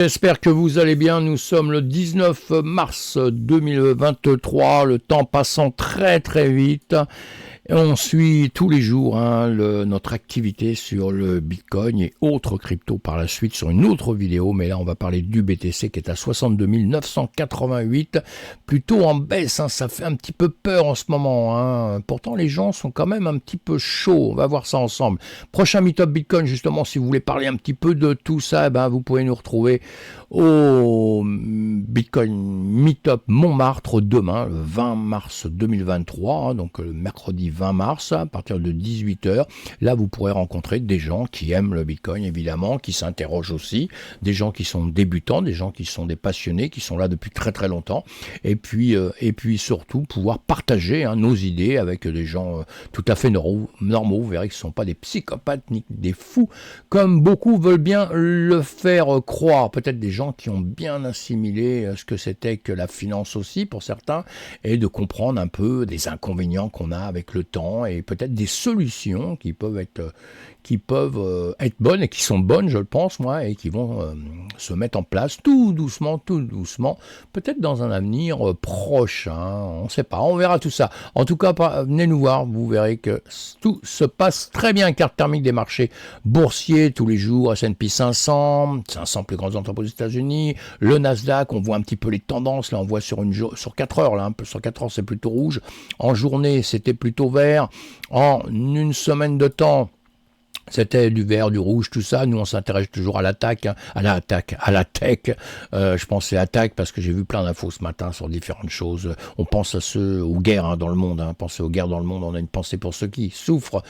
J'espère que vous allez bien. Nous sommes le 19 mars 2023, le temps passant très très vite. Et on suit tous les jours notre activité sur le Bitcoin et autres cryptos par la suite sur une autre vidéo. Mais là, on va parler du BTC qui est à 62 988, plutôt en baisse. Ça fait un petit peu peur en ce moment. Pourtant, les gens sont quand même un petit peu chauds. On va voir ça ensemble. Prochain Meetup Bitcoin, justement, si vous voulez parler un petit peu de tout ça, vous pouvez nous retrouver au Bitcoin Meetup Montmartre demain, le 20 mars 2023, donc le mercredi 20 mars, à partir de 18h. Là, vous pourrez rencontrer des gens qui aiment le Bitcoin, évidemment, qui s'interrogent aussi, des gens qui sont débutants, des gens qui sont des passionnés, qui sont là depuis très très longtemps, et puis surtout pouvoir partager nos idées avec des gens tout à fait normaux. Vous verrez que ce ne sont pas des psychopathes ni des fous, comme beaucoup veulent bien le faire croire. Peut-être des gens qui ont bien assimilé ce que c'était que la finance aussi pour certains, et de comprendre un peu des inconvénients qu'on a avec le temps et peut-être des solutions qui peuvent être bonnes et qui sont bonnes, je le pense moi, et qui vont se mettre en place tout doucement, peut-être dans un avenir proche, on ne sait pas, on verra tout ça. En tout cas, venez nous voir, vous verrez que tout se passe très bien. Carte thermique des marchés boursiers tous les jours, S&P 500 plus grandes entreprises aux États-Unis, le Nasdaq, on voit un petit peu les tendances, là on voit sur 4 heures, là, un peu sur 4 heures c'est plutôt rouge, en journée c'était plutôt vert, en une semaine de temps c'était du vert, du rouge, tout ça. Nous, on s'intéresse toujours à l'attaque, à la tech. Je pensais attaque parce que j'ai vu plein d'infos ce matin sur différentes choses. On pense aux guerres dans le monde. Penser aux guerres dans le monde, on a une pensée pour ceux qui souffrent,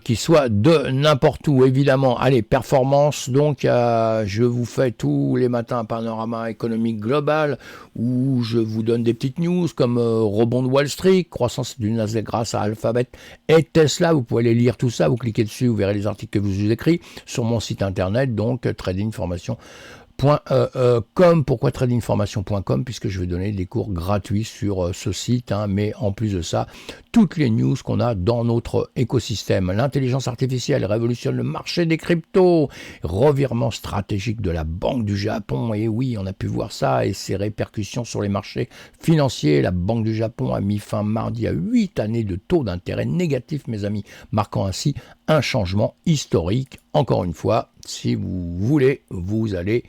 qui soient de n'importe où, évidemment. Allez, performance. Donc, je vous fais tous les matins un panorama économique global où je vous donne des petites news comme rebond de Wall Street, croissance du Nasdaq grâce à Alphabet et Tesla. Vous pouvez aller lire tout ça. Vous cliquez dessus, vous verrez les articles que je vous ai écrits sur mon site internet, donc tradingformation.com. Pourquoi tradingformation.com? Puisque je vais donner des cours gratuits sur ce site, mais en plus de ça, toutes les news qu'on a dans notre écosystème. L'intelligence artificielle révolutionne le marché des cryptos, revirement stratégique de la Banque du Japon, et oui, on a pu voir ça, et ses répercussions sur les marchés financiers. La Banque du Japon a mis fin mardi à 8 années de taux d'intérêt négatif, mes amis, marquant ainsi un changement historique. Encore une fois, si vous voulez, vous allez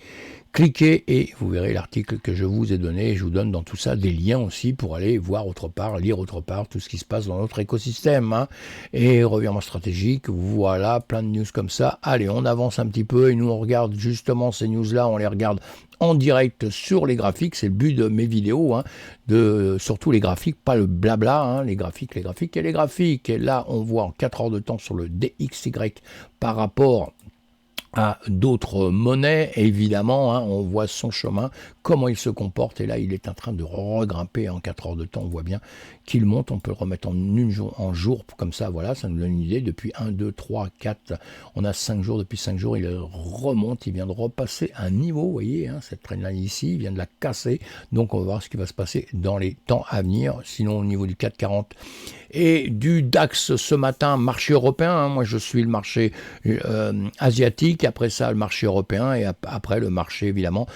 cliquez et vous verrez l'article que je vous ai donné. Je vous donne dans tout ça des liens aussi pour aller voir autre part, lire autre part, tout ce qui se passe dans notre écosystème. Et revirement stratégique, voilà, plein de news comme ça. Allez, on avance un petit peu et nous on regarde justement ces news-là, on les regarde en direct sur les graphiques. C'est le but de mes vidéos, surtout les graphiques, pas le blabla, les graphiques. Et là, on voit en 4 heures de temps sur le DXY par rapport à d'autres monnaies, évidemment, on voit son chemin, comment il se comporte, et là il est en train de regrimper en 4 heures de temps, on voit bien qu'il monte, on peut le remettre en jour, comme ça, voilà, ça nous donne une idée, depuis 1, 2, 3, 4, on a 5 jours, depuis 5 jours, il remonte, il vient de repasser un niveau, vous voyez, cette traîne-là ici, il vient de la casser, donc on va voir ce qui va se passer dans les temps à venir, sinon au niveau du 440 et du DAX ce matin, marché européen, moi je suis le marché asiatique, après ça le marché européen et après le marché évidemment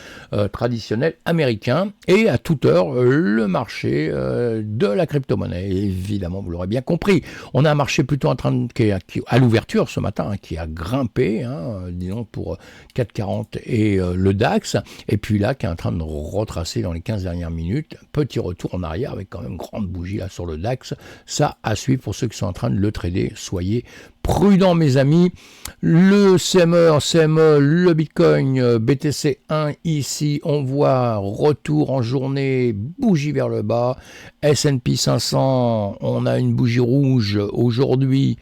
traditionnel américain et à toute heure le marché de la crypto-monnaie. Évidemment, vous l'aurez bien compris, on a un marché plutôt en train qui est à l'ouverture ce matin, qui a grimpé, disons pour 440 et le DAX, et puis là qui est en train de retracer dans les 15 dernières minutes, petit retour en arrière avec quand même grande bougie là sur le DAX, ça à suivre pour ceux qui sont en train de le trader, soyez prudents mes amis. Le CME, le Bitcoin, BTC 1 ici, on voit retour en journée, bougie vers le bas, S&P 500, on a une bougie rouge aujourd'hui.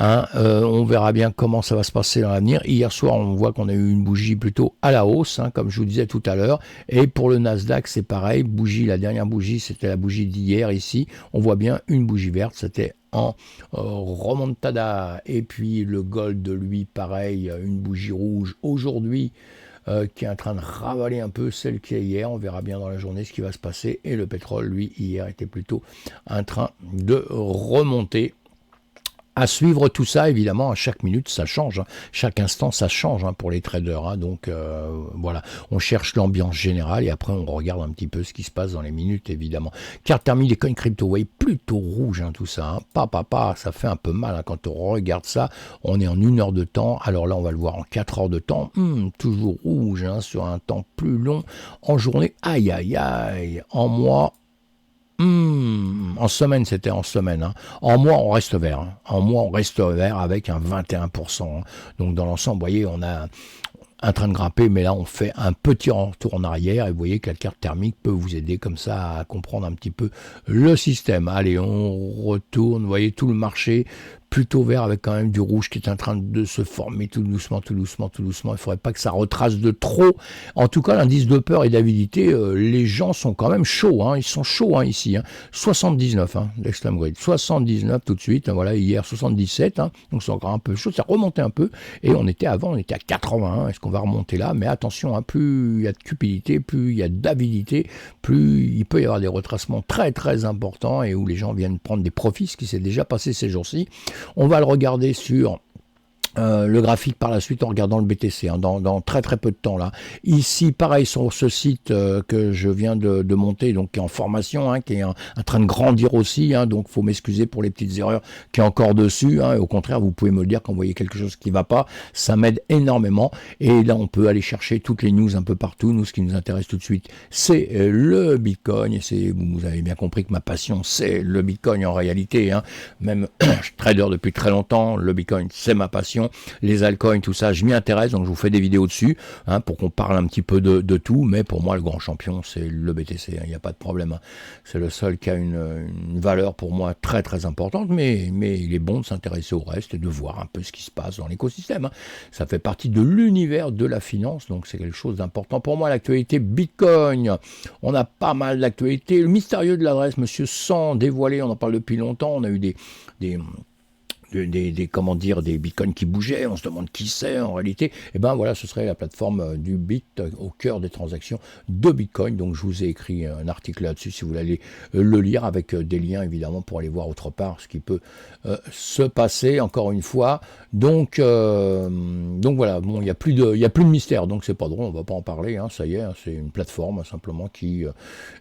On verra bien comment ça va se passer dans l'avenir. Hier soir, on voit qu'on a eu une bougie plutôt à la hausse, comme je vous disais tout à l'heure. Et pour le Nasdaq, c'est pareil. La dernière bougie, c'était la bougie d'hier ici. On voit bien une bougie verte, c'était en remontada. Et puis le gold, lui, pareil, une bougie rouge aujourd'hui. Qui est en train de ravaler un peu celle qui est hier. On verra bien dans la journée ce qui va se passer. Et le pétrole, lui, hier, était plutôt en train de remonter. À suivre tout ça, évidemment, à chaque minute, ça change. Hein. Chaque instant, ça change hein, pour les traders. Hein. Donc, voilà, on cherche l'ambiance générale et après, on regarde un petit peu ce qui se passe dans les minutes, évidemment. Carte thermique des coins crypto, vous voyez, plutôt rouge, hein, tout ça. Hein. Ça fait un peu mal hein, quand on regarde ça. On est en 1 heure de temps. Alors là, on va le voir en 4 heures de temps. Toujours rouge, hein, sur un temps plus long. En journée, aïe, aïe, aïe. En mois, en semaine, c'était en semaine. Hein. En mois, on reste vert. Hein. En mois, on reste vert avec un 21%. Hein. Donc, dans l'ensemble, vous voyez, on a un train de grimper, mais là, on fait un petit retour en arrière. Et vous voyez que la carte thermique peut vous aider comme ça à comprendre un petit peu le système. Allez, on retourne. Vous voyez, tout le marché plutôt vert avec quand même du rouge qui est en train de se former tout doucement, tout doucement, tout doucement. Il ne faudrait pas que ça retrace de trop. En tout cas, l'indice de peur et d'avidité, les gens sont quand même chauds. Hein. Ils sont chauds hein, ici. Hein. 79, hein, l'extreme grid. 79 tout de suite. Voilà, hier 77. Hein. Donc c'est encore un peu chaud. Ça remontait un peu. Et on était à 81. Est-ce qu'on va remonter là? Mais attention, hein, plus il y a de cupidité, plus il y a d'avidité, plus il peut y avoir des retracements très très importants et où les gens viennent prendre des profits, ce qui s'est déjà passé ces jours-ci. On va le regarder sur le graphique par la suite en regardant le BTC hein, dans très très peu de temps là. Ici pareil sur ce site que je viens de monter, donc qui est en formation, hein, qui est en train de grandir aussi, hein, donc faut m'excuser pour les petites erreurs qui est encore dessus, hein, et au contraire vous pouvez me le dire quand vous voyez quelque chose qui va pas, ça m'aide énormément et là on peut aller chercher toutes les news un peu partout. Nous ce qui nous intéresse tout de suite c'est le Bitcoin et vous avez bien compris que ma passion c'est le Bitcoin en réalité, hein. Même je suis trader depuis très longtemps, le Bitcoin c'est ma passion. Les altcoins, tout ça, je m'y intéresse, donc je vous fais des vidéos dessus, hein, pour qu'on parle un petit peu de tout, mais pour moi, le grand champion, c'est le BTC, il n'y a pas de problème. Hein. C'est le seul qui a une valeur pour moi très très importante, mais il est bon de s'intéresser au reste et de voir un peu ce qui se passe dans l'écosystème. Hein. Ça fait partie de l'univers de la finance, donc c'est quelque chose d'important pour moi. L'actualité Bitcoin, on a pas mal d'actualités. Le mystérieux de l'adresse, Monsieur 100 dévoilé, on en parle depuis longtemps, on a eu des comment dire, des bitcoins qui bougeaient, on se demande qui c'est en réalité, et ben voilà, ce serait la plateforme du Bit au cœur des transactions de Bitcoin. Donc je vous ai écrit un article là-dessus si vous voulez aller le lire avec des liens évidemment pour aller voir autre part ce qui peut se passer encore une fois. Donc voilà, bon, il y a plus de mystère, donc c'est pas drôle, on va pas en parler, hein, ça y est, hein, c'est une plateforme simplement qui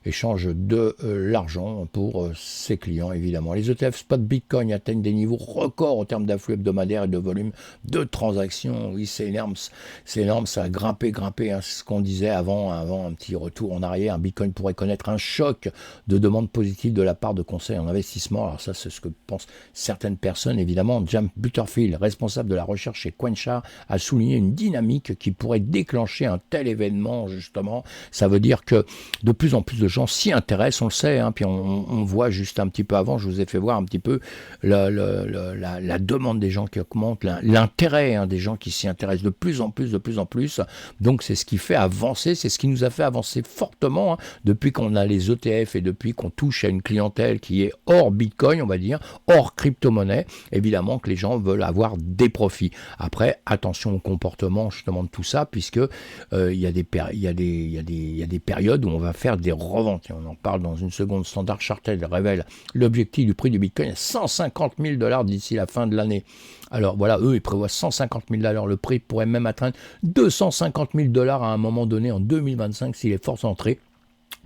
échange de l'argent pour ses clients évidemment. Les ETF spot Bitcoin atteignent des niveaux records en termes d'afflux hebdomadaire et de volume de transactions. Oui, c'est énorme, ça a grimpé, hein, c'est ce qu'on disait avant un petit retour en arrière. Un Bitcoin pourrait connaître un choc de demande positive de la part de conseils en investissement. Alors ça, c'est ce que pensent certaines personnes, évidemment. James Butterfield, responsable de la recherche chez CoinShare, a souligné une dynamique qui pourrait déclencher un tel événement, justement. Ça veut dire que de plus en plus de gens s'y intéressent, on le sait, hein, puis on voit juste un petit peu avant, je vous ai fait voir un petit peu la demande des gens qui augmente, l'intérêt hein, des gens qui s'y intéressent de plus en plus. Donc c'est ce qui fait avancer, c'est ce qui nous a fait avancer fortement hein, depuis qu'on a les ETF et depuis qu'on touche à une clientèle qui est hors Bitcoin, on va dire, hors crypto-monnaie. Évidemment que les gens veulent avoir des profits. Après, attention au comportement justement de tout ça, puisque il y a des périodes où on va faire des reventes. Et on en parle dans une seconde. Standard Chartered révèle l'objectif du prix du Bitcoin à $150 000 d'ici la fin de l'année. Alors voilà, eux, ils prévoient $150 000. Le prix pourrait même atteindre $250 000 à un moment donné en 2025 si les forces entrées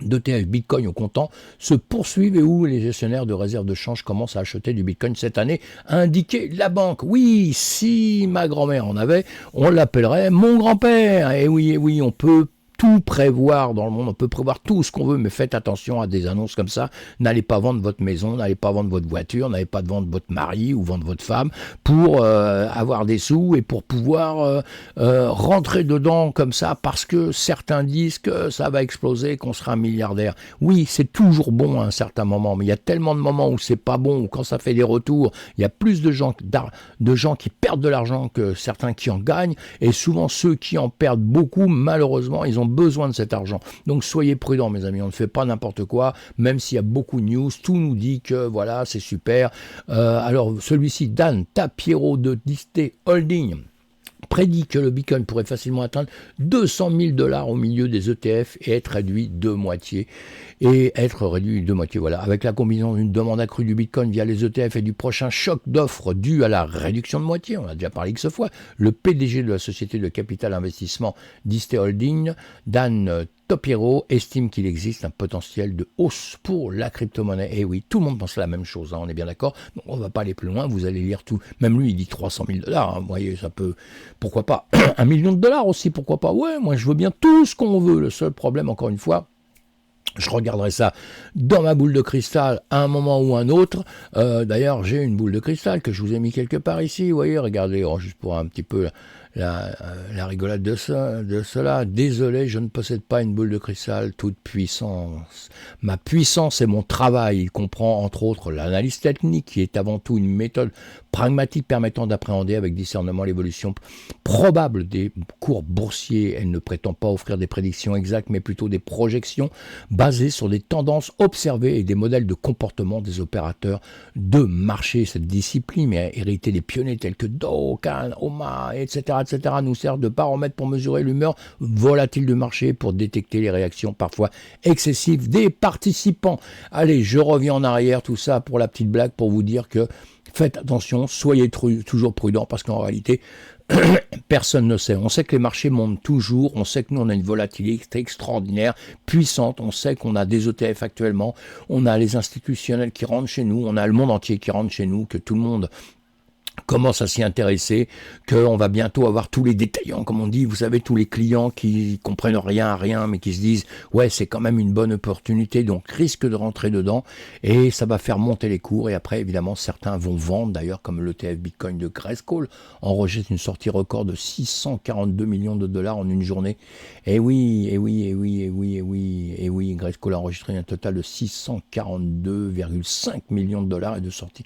d'ETF Bitcoin au comptant se poursuivent et où les gestionnaires de réserves de change commencent à acheter du Bitcoin cette année, a indiqué la banque. Oui, si ma grand-mère en avait, on l'appellerait mon grand-père. Et oui, on peut tout prévoir dans le monde, on peut prévoir tout ce qu'on veut, mais faites attention à des annonces comme ça. N'allez pas vendre votre maison, n'allez pas vendre votre voiture, n'allez pas vendre votre mari ou vendre votre femme pour avoir des sous et pour pouvoir rentrer dedans comme ça parce que certains disent que ça va exploser, qu'on sera milliardaire. Oui, c'est toujours bon à un certain moment, mais il y a tellement de moments où c'est pas bon, où quand ça fait des retours, il y a plus de gens qui perdent de l'argent que certains qui en gagnent, et souvent ceux qui en perdent beaucoup, malheureusement, ils ont besoin de cet argent. Donc soyez prudents mes amis, on ne fait pas n'importe quoi, même s'il y a beaucoup de news, tout nous dit que voilà, c'est super. Alors celui-ci, Dan Tapiero de Diste Holding, prédit que le Bitcoin pourrait facilement atteindre 200 000 $ au milieu des ETF et être réduit de moitié. Voilà. Avec la combinaison d'une demande accrue du Bitcoin via les ETF et du prochain choc d'offres dû à la réduction de moitié, on a déjà parlé X fois, le PDG de la société de capital investissement d'Iste Holding, Dan Topiero, estime qu'il existe un potentiel de hausse pour la crypto-monnaie. Et oui, tout le monde pense la même chose, hein, on est bien d'accord. Donc, on ne va pas aller plus loin, vous allez lire tout. Même lui, il dit 300 000 $, hein, vous voyez, ça peut, pourquoi pas. 1 million de dollars aussi, pourquoi pas. Ouais, moi je veux bien tout ce qu'on veut. Le seul problème, encore une fois, je regarderai ça dans ma boule de cristal à un moment ou un autre. D'ailleurs, j'ai une boule de cristal que je vous ai mis quelque part ici. Vous voyez, regardez, juste pour un petit peu la rigolade de cela. Désolé, je ne possède pas une boule de cristal toute puissance. Ma puissance est mon travail. Il comprend entre autres l'analyse technique, qui est avant tout une méthode pragmatique permettant d'appréhender avec discernement l'évolution probable des cours boursiers. Elle ne prétend pas offrir des prédictions exactes, mais plutôt des projections basées sur des tendances observées et des modèles de comportement des opérateurs de marché. Cette discipline a hérité des pionniers tels que Dow, Kahn, Omaha, etc., nous sert de baromètre pour mesurer l'humeur volatile du marché, pour détecter les réactions parfois excessives des participants. Allez, je reviens en arrière, tout ça pour la petite blague, pour vous dire que faites attention, soyez toujours prudents, parce qu'en réalité, personne ne sait. On sait que les marchés montent toujours, on sait que nous on a une volatilité extraordinaire, puissante, on sait qu'on a des ETF actuellement, on a les institutionnels qui rentrent chez nous, on a le monde entier qui rentre chez nous, que tout le monde commence à s'y intéresser, qu'on va bientôt avoir tous les détaillants, comme on dit, vous savez, tous les clients qui comprennent rien à rien, mais qui se disent, ouais, c'est quand même une bonne opportunité, donc risque de rentrer dedans, et ça va faire monter les cours, et après, évidemment, certains vont vendre, d'ailleurs, comme l'ETF Bitcoin de Grayscale enregistre une sortie record de 642 millions de dollars en une journée. Et oui, Grayscale a enregistré un total de 642,5 millions de dollars et de sorties.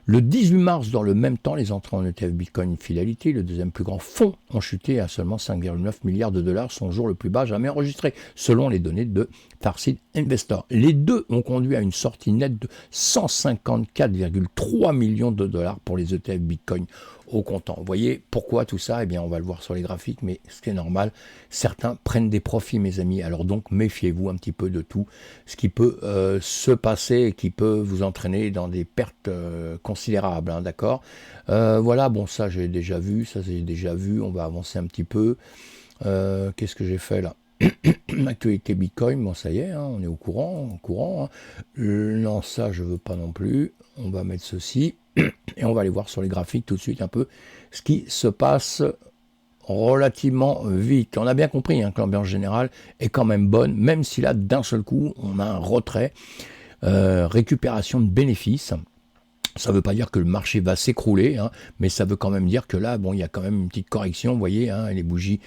Le 18 mars, dans le même temps, les entrées en ETF Bitcoin Fidelity, le deuxième plus grand fonds, ont chuté à seulement 5,9 milliards de dollars, son jour le plus bas jamais enregistré, selon les données de Farseed Investor. Les deux ont conduit à une sortie nette de 154,3 millions de dollars pour les ETF Bitcoin au comptant. Vous voyez pourquoi tout ça? Eh bien, on va le voir sur les graphiques, mais ce qui est normal, certains prennent des profits, mes amis. Alors donc, méfiez-vous un petit peu de tout ce qui peut se passer et qui peut vous entraîner dans des pertes considérables, hein, d'accord? Voilà, bon, ça j'ai déjà vu, on va avancer un petit peu. Qu'est-ce que j'ai fait là? L'actualité Bitcoin, bon ça y est, hein, on est au courant. Hein. Non, ça je veux pas non plus. On va mettre ceci. Et on va aller voir sur les graphiques tout de suite un peu ce qui se passe relativement vite. On a bien compris, hein, que l'ambiance générale est quand même bonne, même si là, d'un seul coup, on a un retrait, récupération de bénéfices. Ça ne veut pas dire que le marché va s'écrouler, hein, mais ça veut quand même dire que là, bon, il y a quand même une petite correction, vous voyez, hein, les bougies,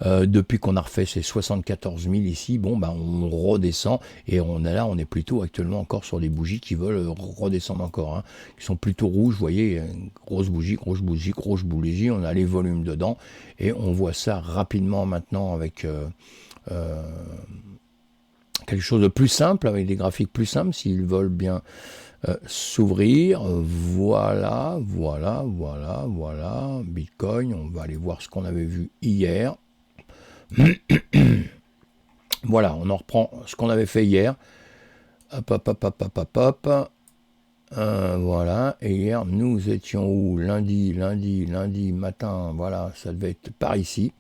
depuis qu'on a refait ces 74 000 ici, bon, ben, on redescend, et on est plutôt actuellement encore sur des bougies qui veulent redescendre encore, hein, qui sont plutôt rouges, vous voyez, grosse bougie, on a les volumes dedans, et on voit ça rapidement maintenant avec quelque chose de plus simple, avec des graphiques plus simples, s'ils veulent bien s'ouvrir. Voilà, Bitcoin, on va aller voir ce qu'on avait vu hier. Voilà, on en reprend ce qu'on avait fait hier. Voilà, et hier nous étions où? Lundi matin, voilà, ça devait être par ici.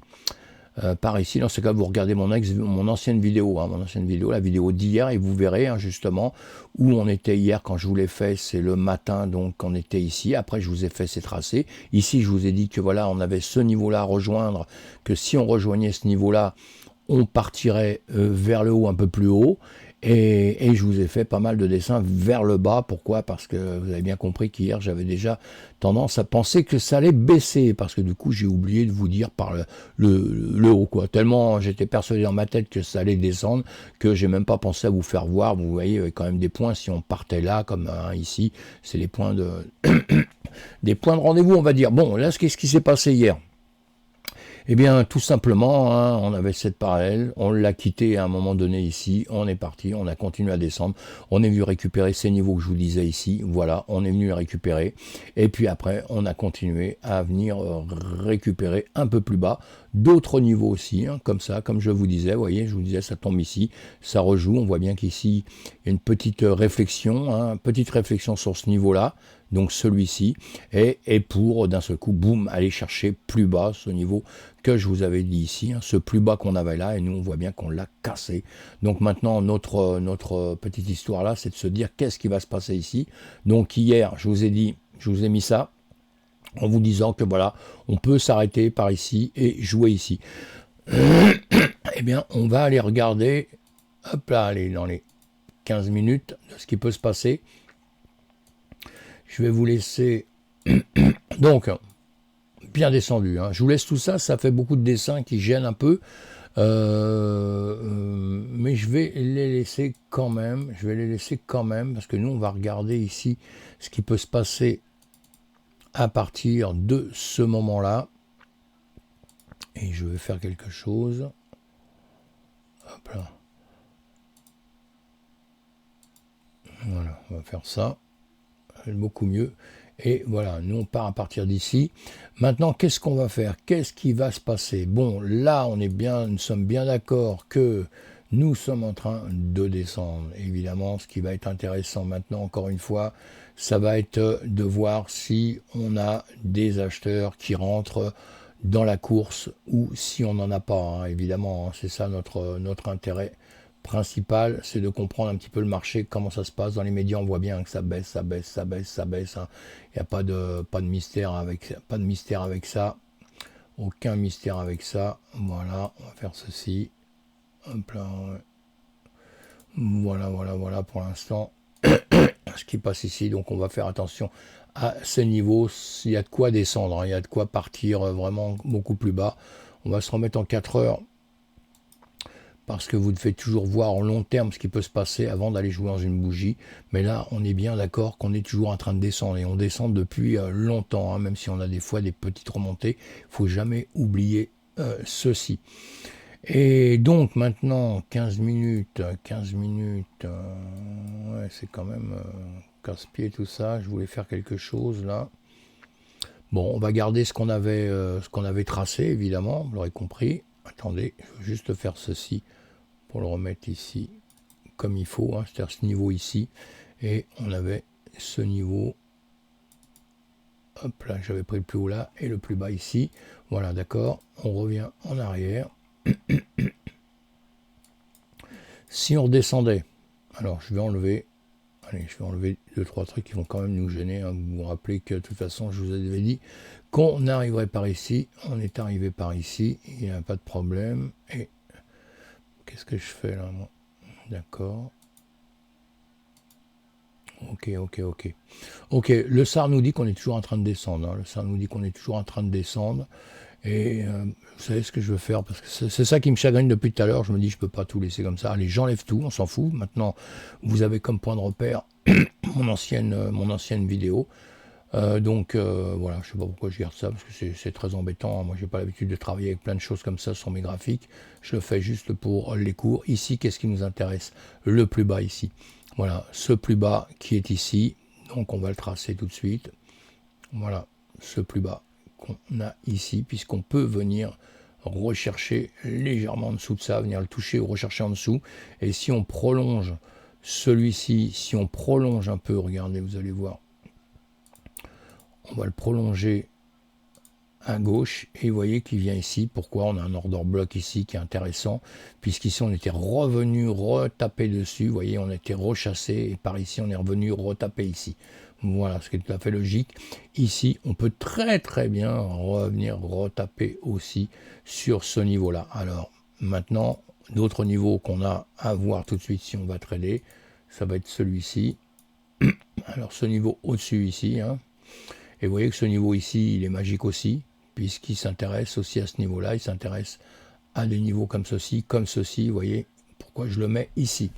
Dans ce cas, vous regardez mon ancienne vidéo, la vidéo d'hier, et vous verrez, hein, justement où on était hier quand je vous l'ai fait. C'est le matin, donc on était ici. Après, je vous ai fait ces tracés. Ici, je vous ai dit que voilà, on avait ce niveau-là à rejoindre, que si on rejoignait ce niveau-là, on partirait vers le haut, un peu plus haut. Et je vous ai fait pas mal de dessins vers le bas. Pourquoi? Parce que vous avez bien compris qu'hier, j'avais déjà tendance à penser que ça allait baisser. Parce que du coup, j'ai oublié de vous dire par le haut, quoi. Tellement j'étais persuadé dans ma tête que ça allait descendre, que j'ai même pas pensé à vous faire voir. Vous voyez, il y avait quand même des points. Si on partait là, comme ici, c'est les points des points de rendez-vous, on va dire. Bon, là, qu'est-ce qui s'est passé hier? Eh bien, tout simplement, hein, on avait cette parallèle, on l'a quitté à un moment donné ici, on est parti, on a continué à descendre, on est venu récupérer ces niveaux que je vous disais ici, voilà, on est venu les récupérer, et puis après, on a continué à venir récupérer un peu plus bas, d'autres niveaux aussi, hein, comme ça, comme je vous disais, vous voyez, je vous disais, ça tombe ici, ça rejoue, on voit bien qu'ici, il y a une petite réflexion, hein, petite réflexion sur ce niveau-là, donc celui-ci, et pour d'un seul coup, boum, aller chercher plus bas ce niveau que je vous avais dit ici, hein, ce plus bas qu'on avait là, et nous on voit bien qu'on l'a cassé. Donc maintenant, notre petite histoire là, c'est de se dire qu'est-ce qui va se passer ici. Donc hier, je vous ai dit, je vous ai mis ça, en vous disant que voilà, on peut s'arrêter par ici et jouer ici. Eh bien, on va aller regarder, hop là, aller dans les 15 minutes de ce qui peut se passer. Je vais vous laisser, donc, bien descendu, hein. Je vous laisse tout ça, ça fait beaucoup de dessins qui gênent un peu, mais je vais les laisser quand même, parce que nous on va regarder ici ce qui peut se passer à partir de ce moment-là, et je vais faire quelque chose, hop là, voilà, on va faire ça, beaucoup mieux. Et voilà, nous on part à partir d'ici. Maintenant, qu'est-ce qu'on va faire? Qu'est-ce qui va se passer? Bon, là, nous sommes bien d'accord que nous sommes en train de descendre. Évidemment, ce qui va être intéressant maintenant, encore une fois, ça va être de voir si on a des acheteurs qui rentrent dans la course ou si on n'en a pas, hein. Évidemment, hein, c'est ça notre intérêt principal, c'est de comprendre un petit peu le marché, comment ça se passe. Dans les médias, on voit bien que ça baisse, ça baisse, ça baisse, ça baisse, hein. Il n'y a pas de mystère avec ça. Aucun mystère avec ça. Voilà, on va faire ceci. Hop là, ouais. Voilà pour l'instant. Ce qui passe ici, donc on va faire attention à ces niveaux. Il y a de quoi descendre, hein. Il y a de quoi partir vraiment beaucoup plus bas. On va se remettre en 4 heures, parce que vous devez toujours voir en long terme ce qui peut se passer avant d'aller jouer dans une bougie. Mais là, on est bien d'accord qu'on est toujours en train de descendre, et on descend depuis longtemps, hein, même si on a des fois des petites remontées. Il ne faut jamais oublier ceci. Et donc maintenant, 15 minutes, ouais, c'est quand même casse-pied tout ça. Je voulais faire quelque chose là. Bon, on va garder ce qu'on avait tracé, évidemment, vous l'aurez compris. Attendez, je vais juste faire ceci pour le remettre ici comme il faut, hein, c'est-à-dire ce niveau ici, et on avait ce niveau, hop là, j'avais pris le plus haut là, et le plus bas ici, voilà, d'accord, on revient en arrière. Si on redescendait, alors je vais enlever, allez, je vais enlever 2-3 trucs qui vont quand même nous gêner, hein. Vous vous rappelez que de toute façon, je vous avais dit qu'on arriverait par ici, on est arrivé par ici, il n'y a pas de problème, et qu'est-ce que je fais là, moi? D'accord. Ok. Ok, le SAR nous dit qu'on est toujours en train de descendre, hein. Le SAR nous dit qu'on est toujours en train de descendre. Et vous savez ce que je veux faire, parce que c'est ça qui me chagrine depuis tout à l'heure. Je me dis, je peux pas tout laisser comme ça. Allez, j'enlève tout, on s'en fout. Maintenant, vous avez comme point de repère mon ancienne vidéo. Donc voilà, je sais pas pourquoi je garde ça, parce que c'est très embêtant. Moi, j'ai pas l'habitude de travailler avec plein de choses comme ça sur mes graphiques. Je le fais juste pour les cours. Ici, qu'est-ce qui nous intéresse? Le plus bas ici. Voilà, ce plus bas qui est ici. Donc on va le tracer tout de suite. Voilà, ce plus bas qu'on a ici, puisqu'on peut venir rechercher légèrement en dessous de ça, venir le toucher ou rechercher en dessous. Et si on prolonge celui-ci, si on prolonge un peu, regardez, vous allez voir, on va le prolonger à gauche, et vous voyez qu'il vient ici. Pourquoi? On a un order block ici qui est intéressant, puisqu'ici on était revenu retaper dessus, vous voyez, on était rechassé, et par ici on est revenu retaper ici. Voilà, ce qui est tout à fait logique. Ici, on peut très bien revenir retaper aussi sur ce niveau-là. Alors, maintenant, d'autres niveaux qu'on a à voir tout de suite si on va trader, ça va être celui-ci. Alors, ce niveau au-dessus ici, hein. Et vous voyez que ce niveau ici, il est magique aussi, puisqu'il s'intéresse aussi à ce niveau-là, il s'intéresse à des niveaux comme ceci, vous voyez pourquoi je le mets ici.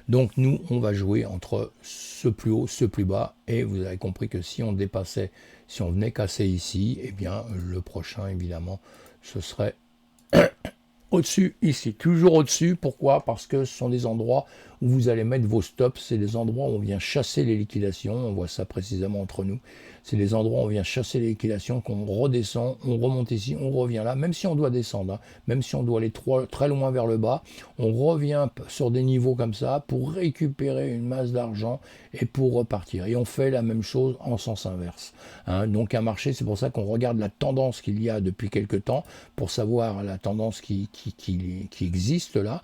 Donc nous, on va jouer entre ce plus haut, ce plus bas, et vous avez compris que si on dépassait, si on venait casser ici, eh bien le prochain, évidemment, ce serait Au-dessus, ici, toujours au-dessus. Pourquoi? Parce que ce sont des endroits où vous allez mettre vos stops. C'est des endroits où on vient chasser les liquidations. On voit ça précisément entre nous. C'est des endroits où on vient chasser les liquidations, qu'on redescend, on remonte ici, on revient là. Même si on doit descendre, hein, même si on doit aller très loin vers le bas, on revient sur des niveaux comme ça pour récupérer une masse d'argent et pour repartir. Et on fait la même chose en sens inverse. Hein. Donc un marché, c'est pour ça qu'on regarde la tendance qu'il y a depuis quelque temps pour savoir la tendance qui existe là,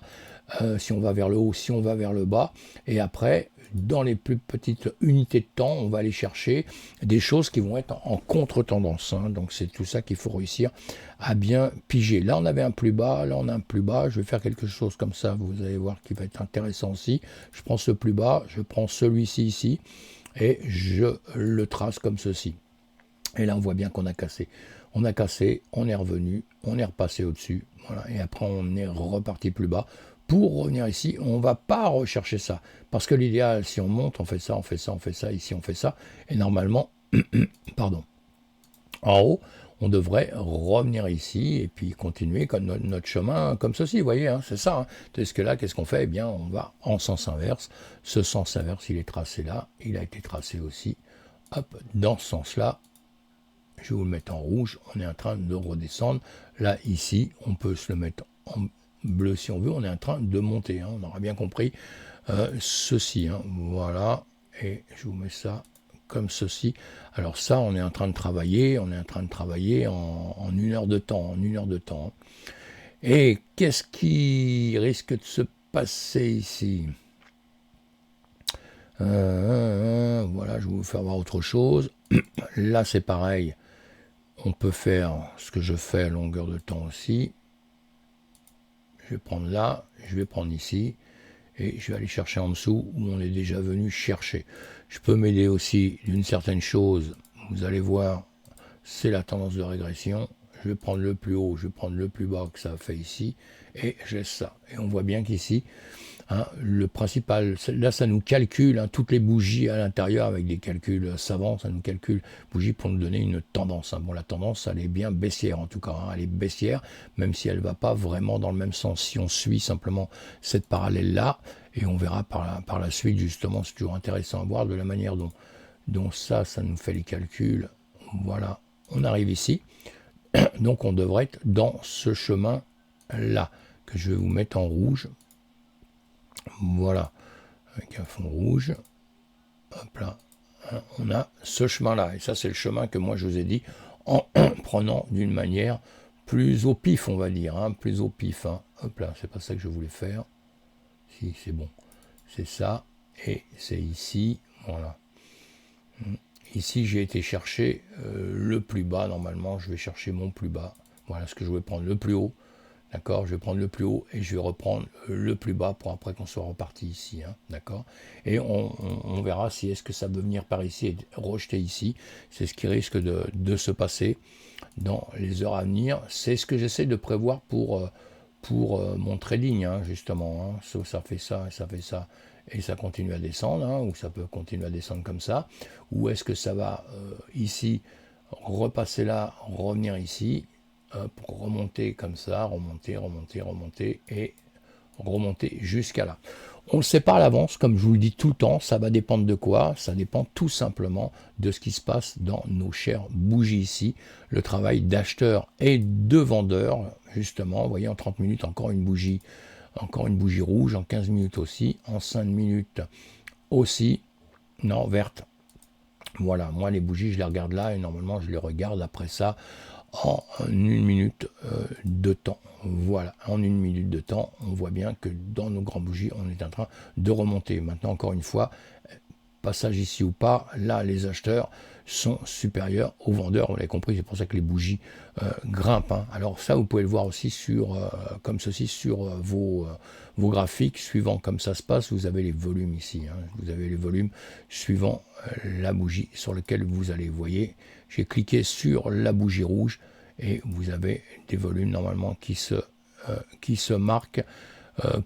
si on va vers le haut, si on va vers le bas, et après, dans les plus petites unités de temps, on va aller chercher des choses qui vont être en contre-tendance. Hein. Donc c'est tout ça qu'il faut réussir à bien piger. Là, on avait un plus bas, là, on a un plus bas. Je vais faire quelque chose comme ça, vous allez voir qui va être intéressant aussi. Je prends ce plus bas, je prends celui-ci ici, et je le trace comme ceci. Et là, on voit bien qu'on a cassé. On a cassé, on est revenu, on est repassé au-dessus. Voilà, et après, on est reparti plus bas. Pour revenir ici, on ne va pas rechercher ça. Parce que l'idéal, si on monte, on fait ça, on fait ça, on fait ça, ici on fait ça. Et normalement, pardon, en haut, on devrait revenir ici et puis continuer comme notre chemin comme ceci, vous voyez, hein, c'est ça. Hein. Tandis que là, qu'est-ce qu'on fait? Eh bien, on va en sens inverse. Ce sens inverse, il est tracé là, il a été tracé aussi. Hop, dans ce sens-là, je vais vous le mettre en rouge, on est en train de redescendre. Là, ici, on peut se le mettre en bleu si on veut, on est en train de monter, hein, on aura bien compris ceci, hein, voilà, et je vous mets ça comme ceci. Alors ça, on est en train de travailler, en 1 heure de temps, Et qu'est-ce qui risque de se passer ici? Voilà, je vais vous faire voir autre chose. Là, c'est pareil. On peut faire ce que je fais à longueur de temps aussi. Je vais prendre là, je vais prendre ici, et je vais aller chercher en dessous où on est déjà venu chercher. Je peux m'aider aussi d'une certaine chose. Vous allez voir, c'est la tendance de régression. Je vais prendre le plus haut, je vais prendre le plus bas que ça a fait ici, et je laisse ça. Et on voit bien qu'ici, hein, le principal, là ça nous calcule, hein, toutes les bougies à l'intérieur avec des calculs savants, ça nous calcule bougies pour nous donner une tendance. Hein. Bon, la tendance, elle est bien baissière en tout cas, hein, elle est baissière, même si elle ne va pas vraiment dans le même sens. Si on suit simplement cette parallèle-là, et on verra par la suite justement, c'est toujours intéressant à voir de la manière dont ça nous fait les calculs. Voilà, on arrive ici, donc on devrait être dans ce chemin-là, que je vais vous mettre en rouge. Voilà, avec un fond rouge. Hop là, hein, on a ce chemin-là. Et ça, c'est le chemin que moi, je vous ai dit, en prenant d'une manière plus au pif, on va dire. Hein, plus au pif. Hein. Hop là, c'est pas ça que je voulais faire. Si, c'est bon. C'est ça. Et c'est ici. Voilà. Ici, j'ai été chercher le plus bas. Normalement, je vais chercher mon plus bas. Voilà ce que je voulais prendre, le plus haut. D'accord, je vais prendre le plus haut et je vais reprendre le plus bas pour après qu'on soit reparti ici. Hein, d'accord. Et on verra si est-ce que ça peut venir par ici et rejeter ici. C'est ce qui risque de se passer dans les heures à venir. C'est ce que j'essaie de prévoir pour mon trading, hein, justement. Hein. Ça fait ça, ça fait ça. Et ça continue à descendre, hein, ou ça peut continuer à descendre comme ça. Ou est-ce que ça va ici, repasser là, revenir ici, pour remonter comme ça, remonter, et remonter jusqu'à là. On ne le sait pas à l'avance, comme je vous le dis tout le temps, ça va dépendre de quoi? Ça dépend tout simplement de ce qui se passe dans nos chères bougies ici, le travail d'acheteur et de vendeur, justement. Vous voyez, en 30 minutes, encore une bougie rouge, en 15 minutes aussi, en 5 minutes aussi, non, verte. Voilà, moi les bougies, je les regarde là, et normalement, je les regarde après ça, en 1 minute de temps. Voilà, en 1 minute de temps, on voit bien que dans nos grandes bougies, on est en train de remonter. Maintenant, encore une fois, passage ici ou pas, là, les acheteurs sont supérieurs aux vendeurs, on l'a compris, c'est pour ça que les bougies grimpent. Hein. Alors ça, vous pouvez le voir aussi comme ceci sur vos graphiques, suivant comme ça se passe, vous avez les volumes ici. Hein. Vous avez les volumes suivant la bougie sur laquelle vous allez. Vous voyez, j'ai cliqué sur la bougie rouge et vous avez des volumes normalement qui se marquent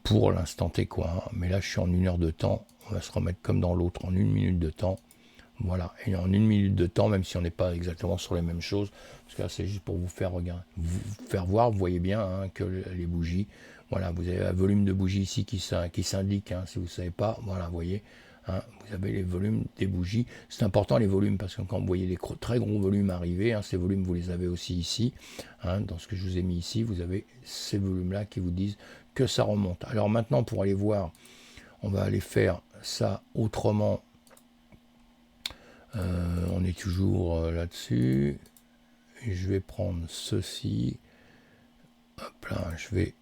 pour l'instant T, quoi. Hein. Mais là, je suis en 1 heure de temps. On va se remettre comme dans l'autre en 1 minute de temps. Voilà, et en 1 minute de temps, même si on n'est pas exactement sur les mêmes choses, parce que là c'est juste pour vous faire regarder, vous faire voir, vous voyez bien hein, que les bougies, voilà, vous avez un volume de bougies ici qui s'indique, hein, si vous ne savez pas, voilà, vous voyez, hein, vous avez les volumes des bougies, c'est important les volumes, parce que quand vous voyez des très gros volumes arriver, hein, ces volumes vous les avez aussi ici, hein, dans ce que je vous ai mis ici, vous avez ces volumes-là qui vous disent que ça remonte. Alors maintenant, pour aller voir, on va aller faire ça autrement. On est toujours là-dessus. Et je vais prendre ceci. Hop là, je vais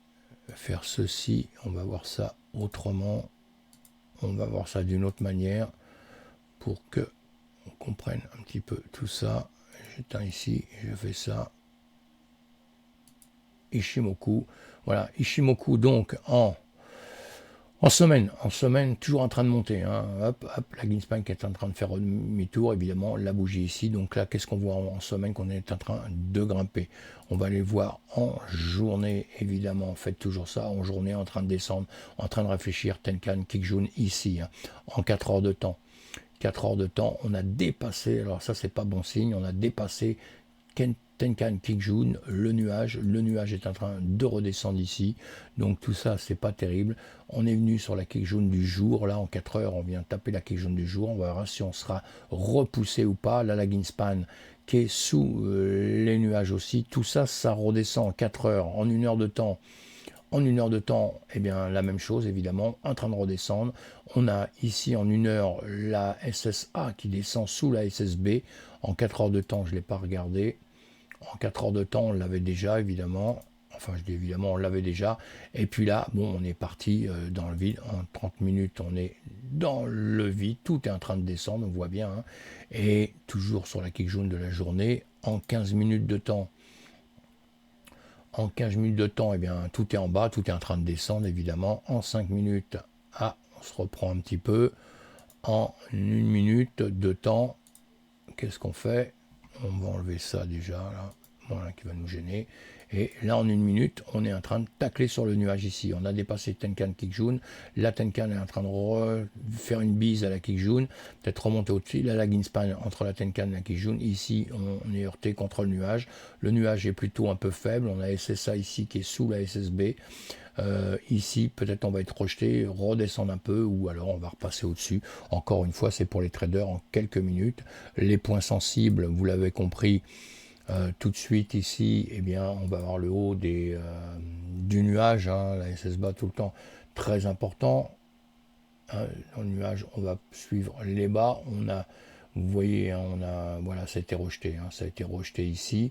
faire ceci. On va voir ça autrement. On va voir ça d'une autre manière pour que on comprenne un petit peu tout ça. J'éteins ici, je fais ça. Ishimoku. Voilà, Ishimoku donc en semaine, toujours en train de monter. Hein. Hop, la Greenspan qui est en train de faire demi-tour, évidemment, la bougie ici. Donc là, qu'est-ce qu'on voit en semaine qu'on est en train de grimper? On va aller voir en journée, évidemment. Faites toujours ça, en journée, en train de descendre, en train de réfléchir. Tenkan, Kijun, ici, hein, en 4 heures de temps. 4 heures de temps, on a dépassé, alors ça, c'est pas bon signe, on a dépassé Tenkan Kijun, le nuage est en train de redescendre ici, donc tout ça c'est pas terrible. On est venu sur la Kijun du jour, là en 4 heures on vient taper la Kijun du jour, on va voir si on sera repoussé ou pas. Là la Greenspan qui est sous les nuages aussi, tout ça ça redescend en 4 heures, en 1 heure de temps. En 1 heure de temps, eh bien, la même chose, évidemment, en train de redescendre. On a ici en 1 heure la SSA qui descend sous la SSB. En 4 heures de temps, je ne l'ai pas regardé. En 4 heures de temps, on l'avait déjà, évidemment. Enfin, je dis évidemment, on l'avait déjà. Et puis là, bon, on est parti dans le vide. En 30 minutes, on est dans le vide. Tout est en train de descendre, on voit bien. Hein. Et toujours sur la kick jaune de la journée, en 15 minutes de temps. En 15 minutes de temps, eh bien, tout est en bas, tout est en train de descendre, évidemment. En 5 minutes, on se reprend un petit peu. En 1 minute de temps, qu'est-ce qu'on fait? On va enlever ça déjà, là. Voilà, qui va nous gêner. Et là, en 1 minute, on est en train de tacler sur le nuage ici. On a dépassé Tenkan Kijun. La Tenkan est en train de faire une bise à la Kijun. Peut-être remonter au-dessus. Là, la Greenspan entre la Tenkan et la Kijun. Ici, on est heurté contre le nuage. Le nuage est plutôt un peu faible. On a SSA ici qui est sous la SSB. Ici, peut-être on va être rejeté, redescendre un peu, ou alors on va repasser au-dessus. Encore une fois, c'est pour les traders en quelques minutes. Les points sensibles, vous l'avez compris, tout de suite ici, eh bien, on va avoir le haut du nuage, hein, la SSB tout le temps, très important. Hein, dans le nuage, on va suivre les bas. Vous voyez, hein, voilà, ça a été rejeté. Hein, ça a été rejeté ici.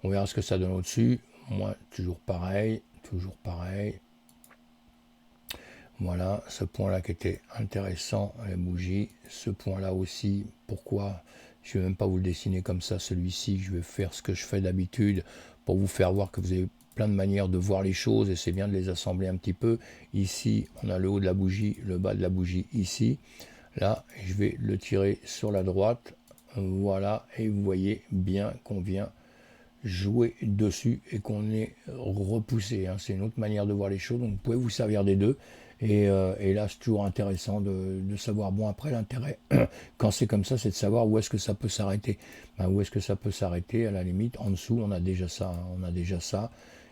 On verra ce que ça donne au-dessus. Moi, toujours pareil. Voilà, ce point-là qui était intéressant, la bougie. Ce point-là aussi, pourquoi? Je ne vais même pas vous le dessiner comme ça, celui-ci. Je vais faire ce que je fais d'habitude pour vous faire voir que vous avez plein de manières de voir les choses et c'est bien de les assembler un petit peu. Ici, on a le haut de la bougie, le bas de la bougie ici. Là, je vais le tirer sur la droite. Voilà, et vous voyez bien qu'on vient jouer dessus et qu'on est repoussé. Hein. C'est une autre manière de voir les choses, donc vous pouvez vous servir des deux. Et là, c'est toujours intéressant de savoir. Bon, après, l'intérêt, quand c'est comme ça, c'est de savoir où est-ce que ça peut s'arrêter. Ben, où est-ce que ça peut s'arrêter? À la limite, en dessous, on a déjà ça. Hein. On a déjà ça.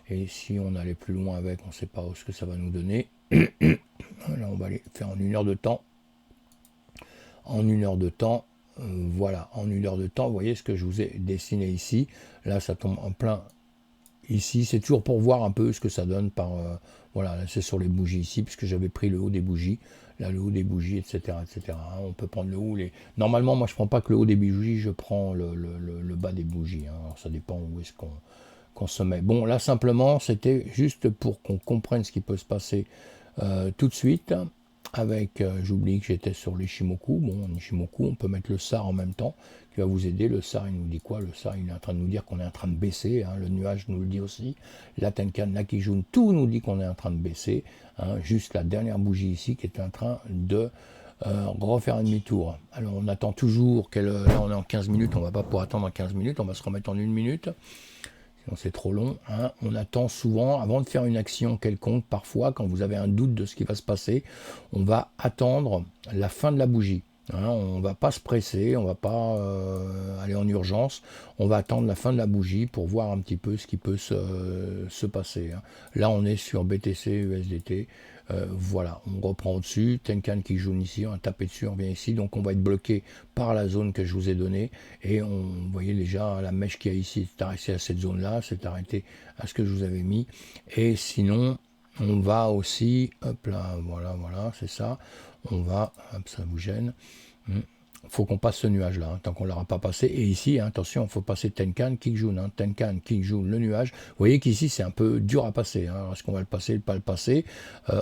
Et si on allait plus loin avec, on ne sait pas où est-ce que ça va nous donner. Là, on va aller faire en 1 heure de temps. En 1 heure de temps, voilà, en 1 heure de temps, vous voyez ce que je vous ai dessiné ici. Là, ça tombe en plein ici. C'est toujours pour voir un peu ce que ça donne par... voilà, c'est sur les bougies ici, puisque j'avais pris le haut des bougies. Là, le haut des bougies, etc. etc. Hein, on peut prendre le haut. Normalement, moi, je ne prends pas que le haut des bougies, je prends le bas des bougies. Hein. Alors, ça dépend où est-ce qu'on se met. Bon, là, simplement, c'était juste pour qu'on comprenne ce qui peut se passer tout de suite. Avec, j'oublie que j'étais sur l'Ishimoku. Bon, l'Ishimoku, on peut mettre le SAR en même temps, qui va vous aider. Le SAR, il nous dit quoi? Le SAR, il est en train de nous dire qu'on est en train de baisser. Hein. Le nuage nous le dit aussi. La Tenkan, la Kijun, tout nous dit qu'on est en train de baisser. Hein. Juste la dernière bougie ici qui est en train de refaire un demi-tour. Alors, on attend toujours là, on est en 15 minutes. On ne va pas pouvoir attendre en 15 minutes. On va se remettre en 1 minute. Sinon, c'est trop long. Hein. On attend souvent, avant de faire une action quelconque, parfois, quand vous avez un doute de ce qui va se passer, on va attendre la fin de la bougie. Hein, on va pas se presser, on va pas aller en urgence, on va attendre la fin de la bougie pour voir un petit peu ce qui peut se passer. Hein. Là, on est sur BTC, USDT. Voilà, on reprend au-dessus, Tenkan qui jaune ici, on a tapé dessus, on vient ici, donc on va être bloqué par la zone que je vous ai donnée, et vous voyez déjà la mèche qu'il y a ici, c'est arrêté à cette zone-là, c'est arrêté à ce que je vous avais mis, et sinon, on va aussi, hop là, voilà, voilà, c'est ça, on va, hop, ça vous gêne, faut qu'on passe ce nuage-là, hein, tant qu'on ne l'aura pas passé. Et ici, hein, attention, il faut passer Tenkan, Kijun, hein, Tenkan, Kijun, le nuage. Vous voyez qu'ici, c'est un peu dur à passer. Hein. Est-ce qu'on va le passer, pas le passer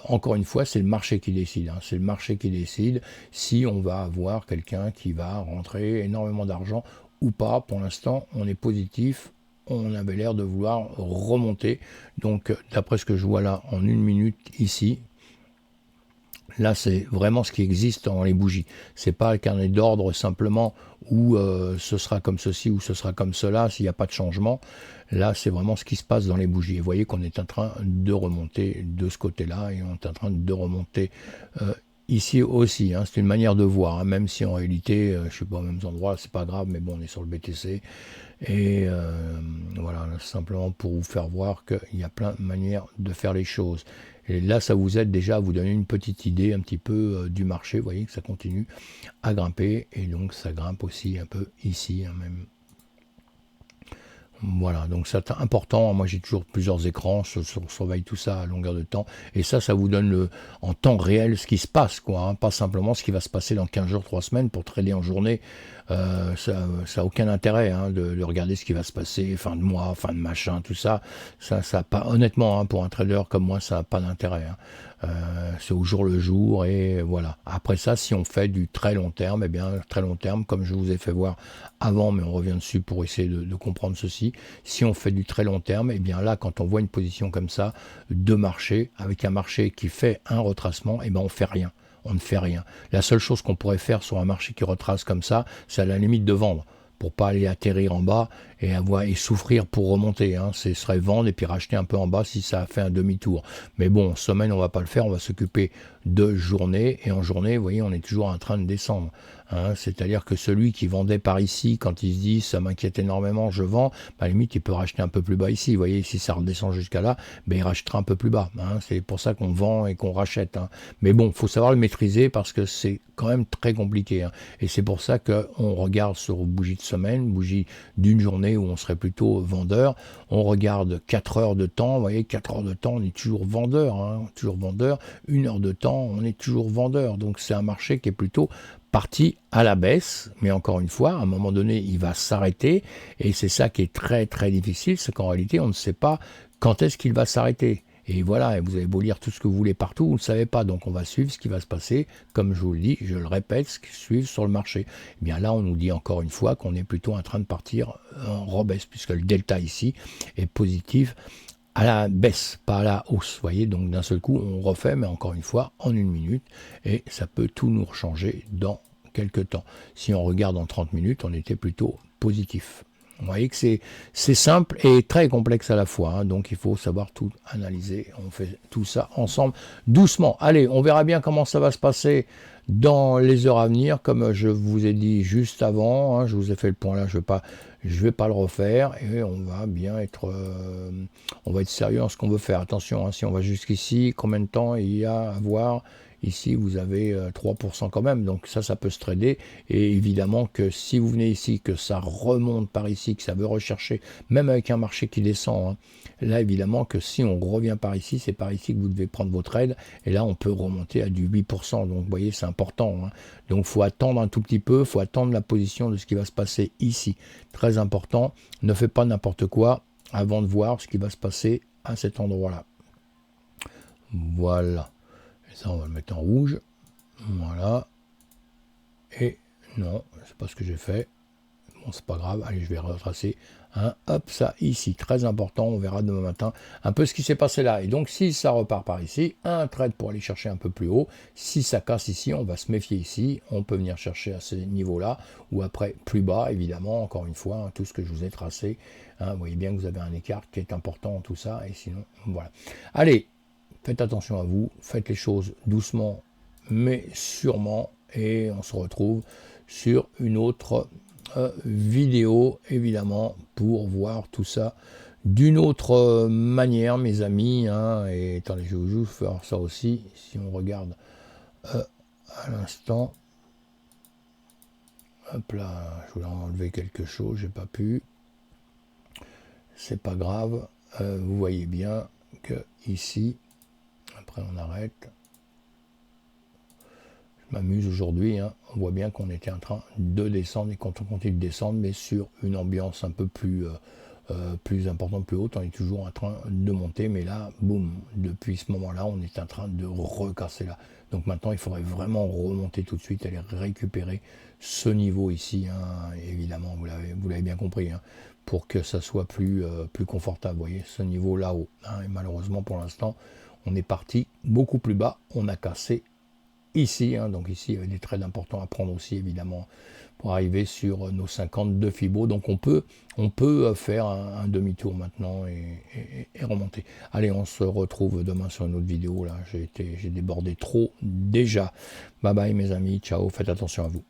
encore une fois, c'est le marché qui décide. Hein. C'est le marché qui décide si on va avoir quelqu'un qui va rentrer énormément d'argent ou pas. Pour l'instant, on est positif. On avait l'air de vouloir remonter. Donc, d'après ce que je vois là, en une minute ici, là, c'est vraiment ce qui existe dans les bougies. C'est pas le carnet d'ordre simplement où ce sera comme ceci ou ce sera comme cela s'il n'y a pas de changement. Là, c'est vraiment ce qui se passe dans les bougies. Et vous voyez qu'on est en train de remonter de ce côté-là et on est en train de remonter ici aussi. Hein. C'est une manière de voir, hein, même si en réalité, je suis pas aux mêmes endroits, c'est pas grave, mais bon, on est sur le BTC. Et voilà, simplement pour vous faire voir qu'il y a plein de manières de faire les choses. Et là, ça vous aide déjà à vous donner une petite idée un petit peu du marché. Vous voyez que ça continue à grimper. Et donc, ça grimpe aussi un peu ici, hein, même. Voilà, donc c'est important. Moi, j'ai toujours plusieurs écrans, je surveille tout ça à longueur de temps. Et ça vous donne en temps réel ce qui se passe, quoi. Hein, pas simplement ce qui va se passer dans 15 jours, 3 semaines pour trader en journée. Ça n'a aucun intérêt hein, de regarder ce qui va se passer, fin de mois, fin de machin, tout ça. Ça a pas, honnêtement, hein, pour un trader comme moi, ça n'a pas d'intérêt. Hein. C'est au jour le jour et voilà. Après ça, si on fait du très long terme, eh bien, très long terme, comme je vous ai fait voir avant, mais on revient dessus pour essayer de comprendre ceci. Si on fait du très long terme, eh bien là, quand on voit une position comme ça de marché, avec un marché qui fait un retracement, eh bien on fait rien. On ne fait rien. La seule chose qu'on pourrait faire sur un marché qui retrace comme ça, c'est à la limite de vendre pour pas aller atterrir en bas et souffrir pour remonter. Hein. Ce serait vendre et puis racheter un peu en bas si ça a fait un demi-tour. Mais bon, semaine, on va pas le faire, on va s'occuper de journée. Et en journée, vous voyez, on est toujours en train de descendre. Hein. C'est-à-dire que celui qui vendait par ici, quand il se dit ça m'inquiète énormément, je vends, à la limite, il peut racheter un peu plus bas ici. Vous voyez, si ça redescend jusqu'à là, ben, il rachètera un peu plus bas. Hein. C'est pour ça qu'on vend et qu'on rachète. Hein. Mais bon, il faut savoir le maîtriser parce que c'est quand même très compliqué. Hein. Et c'est pour ça qu'on regarde sur bougie de semaine, bougie d'une journée où on serait plutôt vendeur. On regarde 4 heures de temps. Vous voyez, 4 heures de temps, on est toujours vendeur. Hein, toujours vendeur. 1 heure de temps, on est toujours vendeur. Donc c'est un marché qui est plutôt parti à la baisse, mais encore une fois, à un moment donné, il va s'arrêter, et c'est ça qui est très très difficile, c'est qu'en réalité, on ne sait pas quand est-ce qu'il va s'arrêter. Et voilà, vous avez beau lire tout ce que vous voulez partout, vous ne savez pas, donc on va suivre ce qui va se passer, comme je vous le dis, je le répète, ce qui suit sur le marché. Et bien là, on nous dit encore une fois qu'on est plutôt en train de partir en rebaisse, puisque le delta ici est positif, à la baisse, pas à la hausse. Vous voyez, donc d'un seul coup, on refait, mais encore une fois, en une minute, et ça peut tout nous rechanger dans quelques temps. Si on regarde en 30 minutes, on était plutôt positif. Vous voyez que c'est simple et très complexe à la fois, hein, donc il faut savoir tout analyser. On fait tout ça ensemble, doucement. Allez, on verra bien comment ça va se passer dans les heures à venir, comme je vous ai dit juste avant. Hein, je vous ai fait le point là, je vais pas le refaire et on va bien être, on va être sérieux dans ce qu'on veut faire. Attention, hein, si on va jusqu'ici, combien de temps il y a à voir? Ici, vous avez 3% quand même, donc ça peut se trader. Et évidemment que si vous venez ici, que ça remonte par ici, que ça veut rechercher, même avec un marché qui descend, hein, là, évidemment que si on revient par ici, c'est par ici que vous devez prendre vos trades. Et là, on peut remonter à du 8%. Donc, vous voyez, c'est important. Hein. Donc, il faut attendre un tout petit peu, il faut attendre la position de ce qui va se passer ici. Très important. Ne faites pas n'importe quoi avant de voir ce qui va se passer à cet endroit-là. Voilà. Et ça, on va le mettre en rouge. Voilà. Et non, c'est pas ce que j'ai fait. Bon, c'est pas grave. Allez, je vais retracer. Hein, hop, ça ici, très important. On verra demain matin un peu ce qui s'est passé là. Et donc, si ça repart par ici, un trade pour aller chercher un peu plus haut. Si ça casse ici, on va se méfier ici. On peut venir chercher à ce niveau-là ou après plus bas, évidemment. Encore une fois, hein, tout ce que je vous ai tracé. Hein, vous voyez bien que vous avez un écart qui est important, tout ça. Et sinon, voilà. Allez, faites attention à vous. Faites les choses doucement, mais sûrement. et on se retrouve sur une autre vidéo, évidemment, pour voir tout ça d'une autre manière, mes amis, hein. Et attendez, je vais vous faire ça aussi, si on regarde à l'instant. Hop là, je voulais enlever quelque chose, j'ai pas pu. C'est pas grave. Vous voyez bien que ici, après on arrête. Je m'amuse aujourd'hui, hein. On voit bien qu'on était en train de descendre et qu'on continue de descendre, mais sur une ambiance un peu plus importante, plus haute. On est toujours en train de monter, mais là, boum, depuis ce moment-là, on est en train de recasser là. Donc maintenant, il faudrait vraiment remonter tout de suite, aller récupérer ce niveau ici, hein. Évidemment, vous l'avez bien compris, hein, pour que ça soit plus confortable. Vous voyez, ce niveau là-haut, hein. Et malheureusement, pour l'instant, on est parti beaucoup plus bas. On a cassé ici, hein. Donc ici, il y avait des trades importants à prendre aussi, évidemment, pour arriver sur nos 52 Fibo. Donc on peut faire un demi-tour maintenant et remonter. Allez, on se retrouve demain sur une autre vidéo. Là, j'ai débordé trop déjà. Bye bye mes amis, ciao, faites attention à vous.